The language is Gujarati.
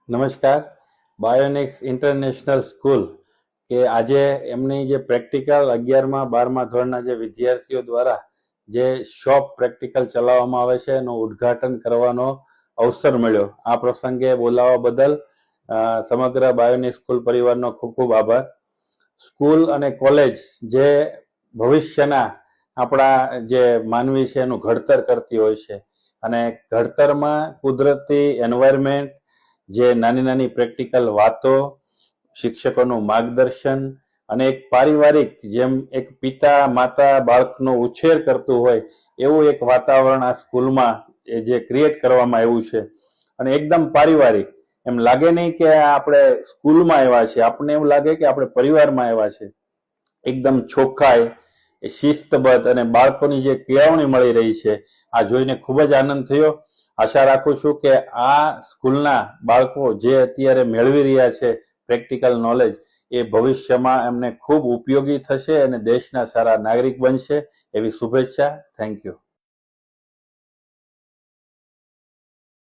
નમસ્કાર. બાયોનિક્સ ઇન્ટરનેશનલ સ્કૂલ કે આજે એમની જે પ્રેક્ટિકલ 11મા 12મા ધોરણના જે વિદ્યાર્થીઓ દ્વારા જે શોપ પ્રેક્ટિકલ ચલાવવામાં આવે છે એનું ઉદ્ઘાટન કરવાનો અવસર મળ્યો. આ પ્રસંગે બોલાવવા બદલ સમગ્ર બાયોનિક્સ સ્કૂલ પરિવારનો ખૂબ ખૂબ આભાર. સ્કૂલ અને કોલેજ જે ભવિષ્યના આપણા જે માનવી છે એનું ઘડતર કરતી હોય છે અને ઘડતરમાં કુદરતી એન્વાયરમેન્ટ, જે નાની નાની પ્રેક્ટિકલ વાતો, શિક્ષકોનું માર્ગદર્શન અને એક પારિવારિક, જેમ એક પિતા માતા બાળકનો ઉછેર કરતું હોય એવું એક વાતાવરણ આ સ્કૂલમાં જે ક્રિએટ કરવામાં આવ્યું છે. અને એકદમ પારિવારિક, એમ લાગે નહીં કે આપણે સ્કૂલમાં આવ્યા છે, આપણને એવું લાગે કે આપણે પરિવારમાં આવ્યા છે. એકદમ ચોખ્ખાઈ, શિસ્તબદ્ધ અને બાળકોની જે કેળવણી મળી રહી છે, આ જોઈને ખૂબ જ આનંદ થયો. આશા રાખું છું કે આ સ્કૂલના બાળકો જે અત્યારે મેળવી રહ્યા છે પ્રેક્ટિકલ નોલેજ, એ ભવિષ્યમાં એમને ખૂબ ઉપયોગી થશે અને દેશના સારા નાગરિક બનશે એવી શુભેચ્છા. Thank you.